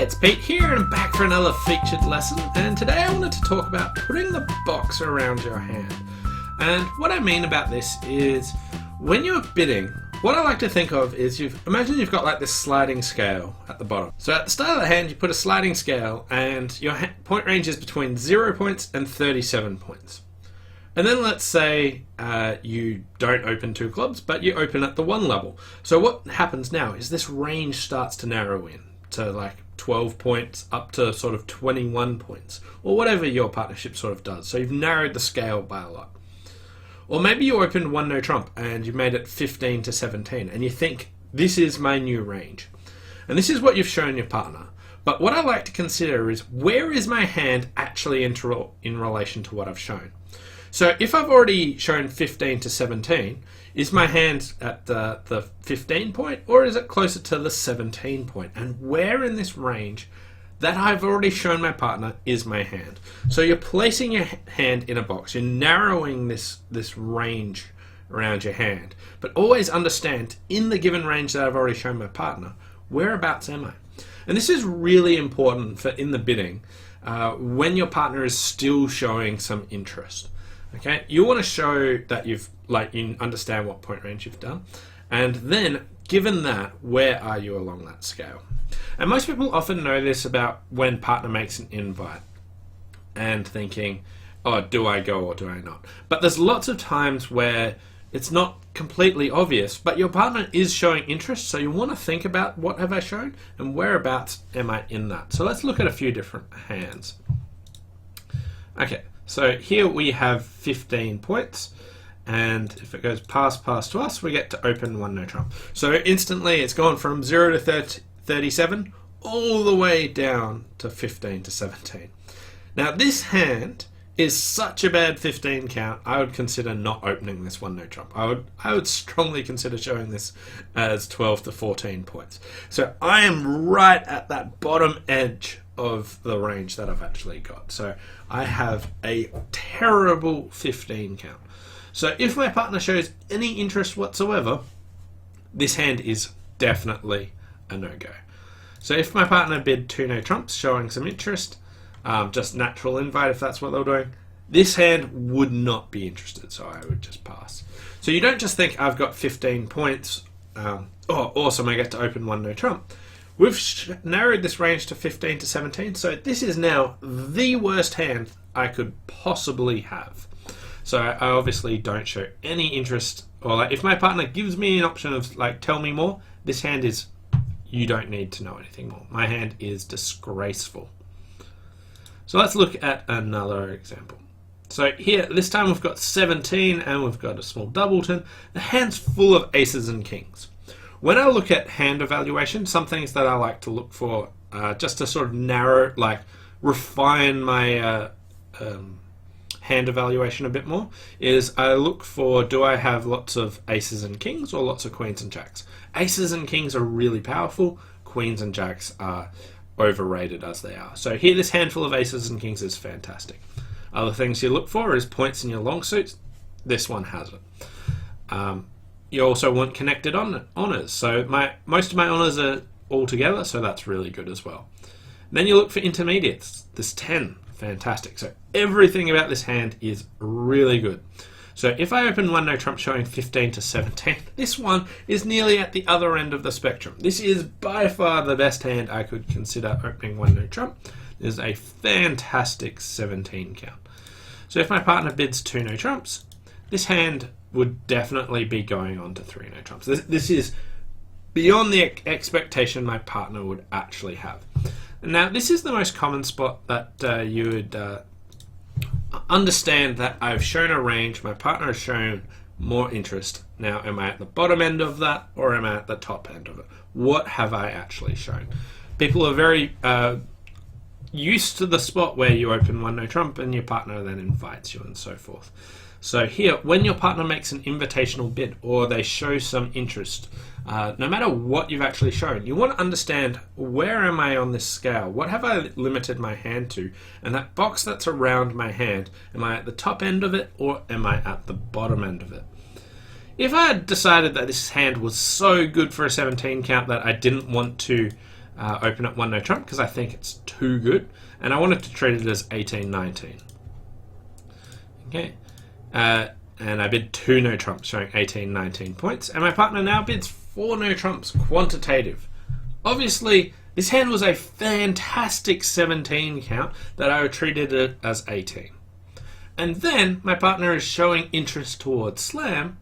it's Pete here and I'm back for another featured lesson, and today I wanted to talk about putting the box around your hand. And what I mean about this is when you're bidding, what I like to think of is imagine you've got like this sliding scale at the bottom. So at the start of the hand you put a sliding scale and your point range is between 0 points and 37 points. And then let's say you don't open 2 clubs, but you open at the 1 level. So what happens now is this range starts to narrow in to like 12 points up to sort of 21 points, or whatever your partnership sort of does. So you've narrowed the scale by a lot. Or maybe you opened 1 no trump and you made it 15 to 17 and you think, this is my new range. And this is what you've shown your partner. But what I like to consider is, where is my hand actually in relation to what I've shown? So if I've already shown 15 to 17, is my hand at the 15 point, or is it closer to the 17 point? And where in this range that I've already shown my partner is my hand? So you're placing your hand in a box, you're narrowing this range around your hand, but always understand, in the given range that I've already shown my partner, whereabouts am I? And this is really important for in the bidding, when your partner is still showing some interest. Okay, you want to show that you understand what point range you've done, and then given that, where are you along that scale? And most people often know this about when partner makes an invite and thinking, oh, do I go or do I not? But there's lots of times where it's not completely obvious, but your partner is showing interest, so you want to think about, what have I shown and whereabouts am I in that? So let's look at a few different hands. Okay. So here we have 15 points, and if it goes pass to us, we get to open 1 no trump. So instantly it's gone from 0 to 37 all the way down to 15 to 17. Now this hand is such a bad 15 count, I would consider not opening this 1 no trump. I would strongly consider showing this as 12 to 14 points. So I am right at that bottom edge of the range that I've actually got. So I have a terrible 15 count. So if my partner shows any interest whatsoever, this hand is definitely a no-go. So if my partner bid 2 no trumps showing some interest, just natural invite if that's what they're doing, this hand would not be interested, so I would just pass. So you don't just think, I've got 15 points, oh awesome, I get to open 1 no trump. We've narrowed this range to 15 to 17, so this is now the worst hand I could possibly have. So I obviously don't show any interest, or like if my partner gives me an option of like, tell me more, this hand is, you don't need to know anything more. My hand is disgraceful. So let's look at another example. So here, this time we've got 17 and we've got a small doubleton. The hand's full of aces and kings. When I look at hand evaluation, some things that I like to look for, just to sort of narrow, like refine my hand evaluation a bit more, is I look for, do I have lots of aces and kings or lots of queens and jacks? Aces and kings are really powerful, queens and jacks are overrated as they are. So here, this handful of aces and kings is fantastic. Other things you look for is points in your long suits. This one has it. You also want connected honours. So most of my honours are all together, so that's really good as well. Then you look for intermediates. This 10, fantastic. So everything about this hand is really good. So if I open 1 no trump showing 15 to 17, this one is nearly at the other end of the spectrum. This is by far the best hand I could consider opening 1 no trump. There's a fantastic 17 count. So if my partner bids 2 no trumps, this hand would definitely be going on to 3 no trumps. This is beyond the expectation my partner would actually have. Now, this is the most common spot that you would understand that I've shown a range, my partner has shown more interest. Now, am I at the bottom end of that, or am I at the top end of it? What have I actually shown? People are very used to the spot where you open 1 no trump and your partner then invites you and so forth. So here, when your partner makes an invitational bid or they show some interest, no matter what you've actually shown, you want to understand, where am I on this scale? What have I limited my hand to? And that box that's around my hand, am I at the top end of it or am I at the bottom end of it? If I had decided that this hand was so good for a 17 count that I didn't want to open at 1 no trump because I think it's too good, and I wanted to treat it as 18-19. Okay, and I bid 2 no trumps, showing 18-19 points, and my partner now bids 4 no trumps, quantitative. Obviously, this hand was a fantastic 17 count that I treated it as 18. And then my partner is showing interest towards slam.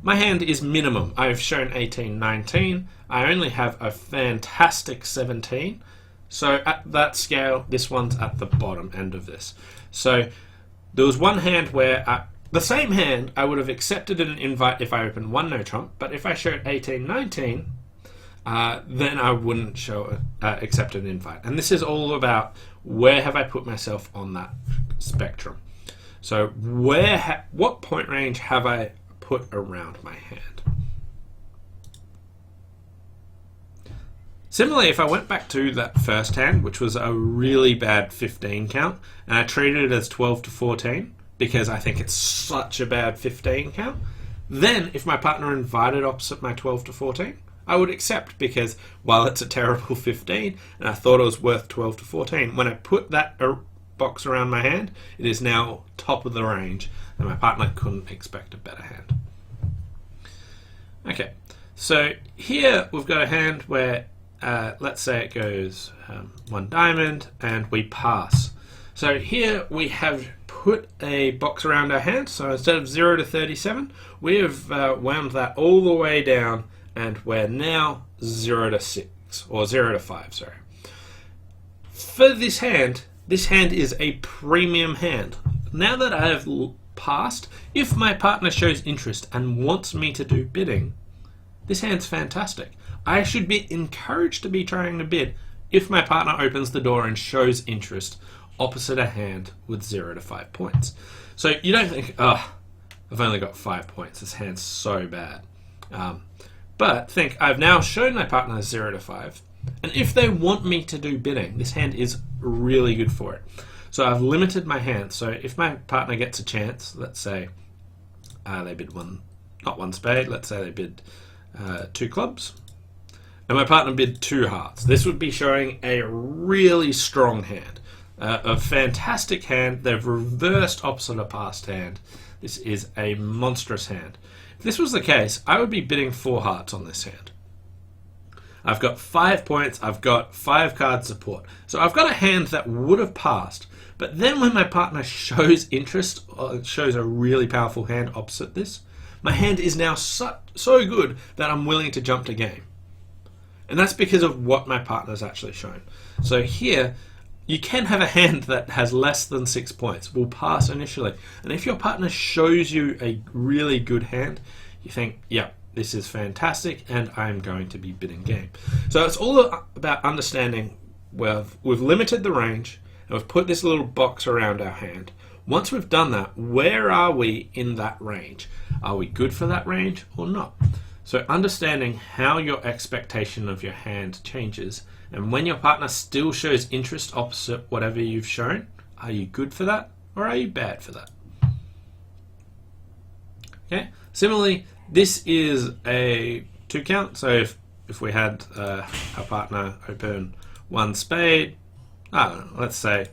My hand is minimum. I've shown 18-19. I only have a fantastic 17. So at that scale, this one's at the bottom end of this. So there was one hand where the same hand I would have accepted an invite if I opened 1 no trump, but if I showed 18-19, then I wouldn't accept an invite. And this is all about where have I put myself on that spectrum. So what point range have I put around my hand? Similarly, if I went back to that first hand, which was a really bad 15 count, and I treated it as 12-14 because I think it's such a bad 15 count, then if my partner invited opposite my 12-14, I would accept, because while it's a terrible 15 and I thought it was worth 12-14, when I put that box around my hand, it is now top of the range and my partner couldn't expect a better hand. Okay, so here we've got a hand where let's say it goes 1 diamond and we pass. So here we have put a box around our hand, so instead of 0-37 we have wound that all the way down, and we're now 0-6 or 0-5, sorry. For this hand is a premium hand. Now that I have passed, if my partner shows interest and wants me to do bidding, this hand's fantastic. I should be encouraged to be trying to bid if my partner opens the door and shows interest opposite a hand with 0-5 points. So you don't think, oh, I've only got 5 points, this hand's so bad. But think, I've now shown my partner 0-5, and if they want me to do bidding, this hand is really good for it. So I've limited my hand. So if my partner gets a chance, let's say they bid not one spade, let's say they bid 2 clubs, and my partner bid 2 hearts. This would be showing a really strong hand, a fantastic hand. They've reversed opposite a past hand. This is a monstrous hand. If this was the case, I would be bidding 4 hearts on this hand. I've got 5 points, I've got 5 card support. So I've got a hand that would have passed, but then when my partner shows interest, or shows a really powerful hand opposite this, my hand is now so good that I'm willing to jump to game. And that's because of what my partner's actually shown. So here, you can have a hand that has less than 6 points, will pass initially. And if your partner shows you a really good hand, you think, yeah, this is fantastic and I'm going to be bidding game. So it's all about understanding, well, we've limited the range and we've put this little box around our hand. Once we've done that, where are we in that range? Are we good for that range or not? So understanding how your expectation of your hand changes, and when your partner still shows interest opposite whatever you've shown, are you good for that or are you bad for that? Okay. Similarly, this is a 2 count. So if we had our partner open 1 spade, I don't know, let's say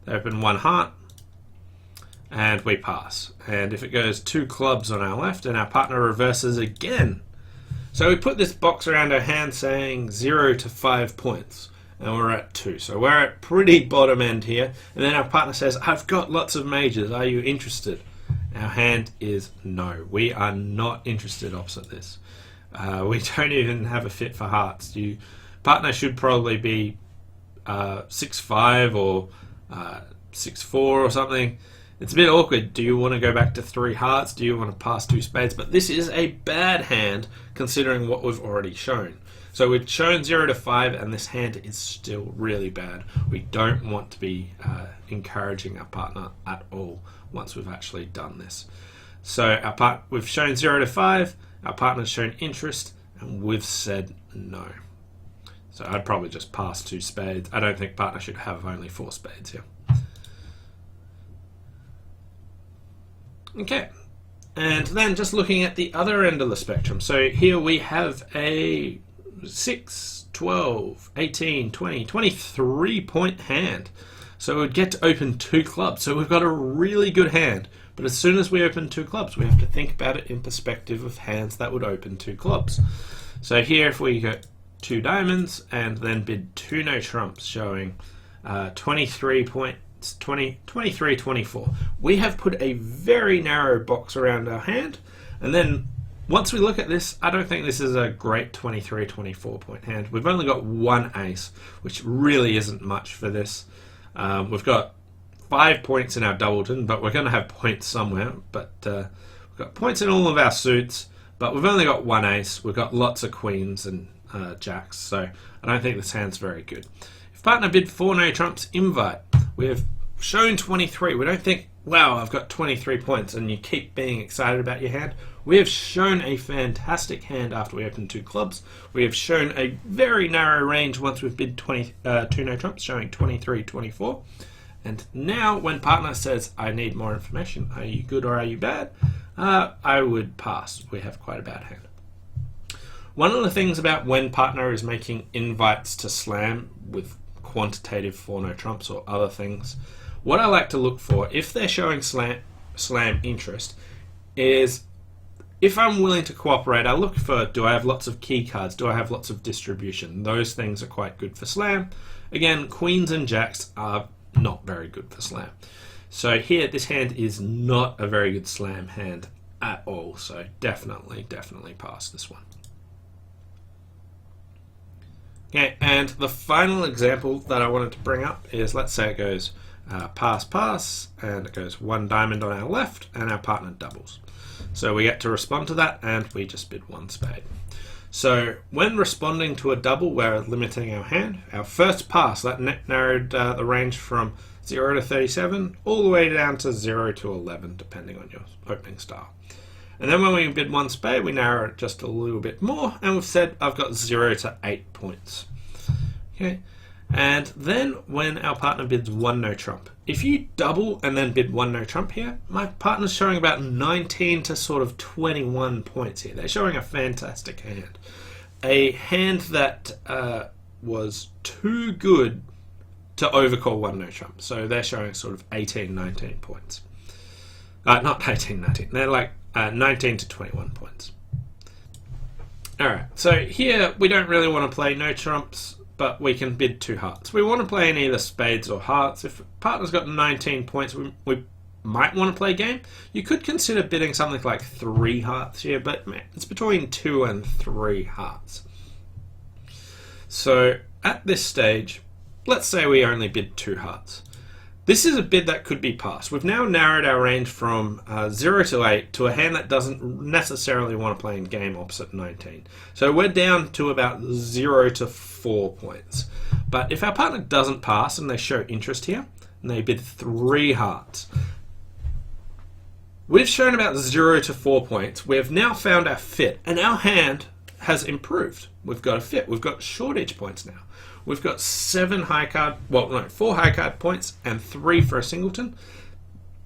they open 1 heart and we pass. And if it goes 2 clubs on our left and our partner reverses again, so we put this box around our hand saying 0-5 points, and we're at 2. So we're at pretty bottom end here. And then our partner says, I've got lots of majors, are you interested? Our hand is no. We are not interested opposite this. We don't even have a fit for hearts. Partner should probably be 6-5 or 6-4 or something. It's a bit awkward. Do you want to go back to 3 hearts? Do you want to pass 2 spades? But this is a bad hand considering what we've already shown. So we've shown 0-5 and this hand is still really bad. We don't want to be encouraging our partner at all once we've actually done this. So we've shown 0-5, our partner's shown interest, and we've said no. So I'd probably just pass 2 spades. I don't think partner should have only 4 spades here. Okay, and then just looking at the other end of the spectrum. So here we have a 6, 12, 18, 20, 23 point hand. So we'd get to open 2 clubs. So we've got a really good hand. But as soon as we open 2 clubs, we have to think about it in perspective of hands that would open 2 clubs. So here, if we go 2 diamonds and then bid 2 no trumps, showing 23 points, 23, 24. We have put a very narrow box around our hand. And then once we look at this, I don't think this is a great 23, 24 point hand. We've only got 1 ace, which really isn't much for this. We've got 5 points in our doubleton, but we're going to have points somewhere. But we've got points in all of our suits, but we've only got 1 ace. We've got lots of queens and jacks, so I don't think this hand's very good. If partner bid 4 no trumps, invite. We have shown 23. We don't think, wow, I've got 23 points, and you keep being excited about your hand. We have shown a fantastic hand after we open 2 clubs. We have shown a very narrow range once we've bid 2 no trumps, showing 23, 24. And now when partner says, I need more information, are you good or are you bad? I would pass. We have quite a bad hand. One of the things about when partner is making invites to slam with quantitative 4 no trumps or other things, what I like to look for, if they're showing slam interest, is if I'm willing to cooperate, I look for, do I have lots of key cards? Do I have lots of distribution? Those things are quite good for slam. Again, queens and jacks are not very good for slam. So here, this hand is not a very good slam hand at all. So definitely pass this one. Okay, and the final example that I wanted to bring up is, let's say it goes pass, pass, and it goes 1 diamond on our left, and our partner doubles. So we get to respond to that, and we just bid 1 spade. So when responding to a double, we're limiting our hand. Our first pass, that narrowed the range from 0 to 37, all the way down to 0 to 11, depending on your opening style. And then when we bid 1 spade, we narrow it just a little bit more, and we've said I've got 0 to 8 points. Okay. And then when our partner bids 1 no trump, if you double and then bid 1 no trump here, my partner's showing about 19 to sort of 21 points here. They're showing a fantastic hand. A hand that was too good to overcall 1 no trump. So they're showing sort of 18, 19 points. Not 18, 19. They're like 19 to 21 points. Alright, so here we don't really want to play no trumps, but we can bid 2 hearts. We want to play in either spades or hearts. If partner's got 19 points, we might want to play game. You could consider bidding something like 3 hearts here, but it's between 2 and 3 hearts. So at this stage, let's say we only bid 2 hearts. This is a bid that could be passed. We've now narrowed our range from 0 to 8 to a hand that doesn't necessarily want to play in game opposite 19. So we're down to about 0 to 4 points. But if our partner doesn't pass and they show interest here, and they bid 3 hearts, we've shown about 0 to 4 points. We've now found our fit, and our hand has improved. We've got a fit. We've got shortage points now. We've got 4 high card points and 3 for a singleton.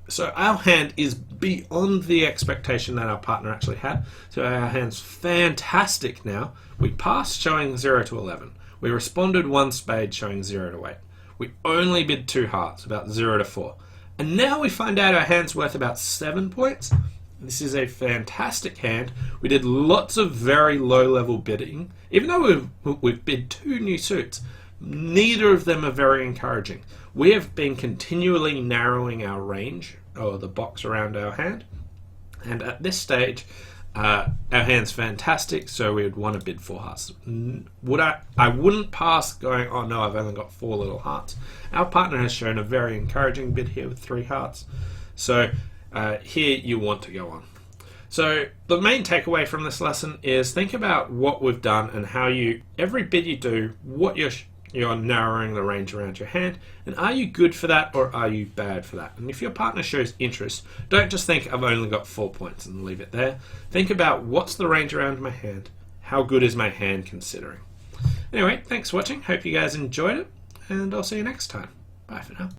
So our hand is beyond the expectation that our partner actually had. So our hand's fantastic now. We passed showing 0 to 11. We responded 1 spade showing 0 to 8. We only bid 2 hearts, about 0 to 4. And now we find out our hand's worth about 7 points. This is a fantastic hand. We did lots of very low level bidding. Even though we've bid 2 new suits, neither of them are very encouraging. We have been continually narrowing our range, or the box around our hand. And at this stage, our hand's fantastic, so we would want to bid 4 hearts. I wouldn't pass going, oh no, I've only got 4 little hearts. Our partner has shown a very encouraging bid here with 3 hearts. So here you want to go on. So the main takeaway from this lesson is think about what we've done and how every bid you do, what you're narrowing the range around your hand, and are you good for that or are you bad for that? And if your partner shows interest, don't just think I've only got 4 points and leave it there. Think about what's the range around my hand, how good is my hand considering. Anyway, thanks for watching, hope you guys enjoyed it, and I'll see you next time. Bye for now.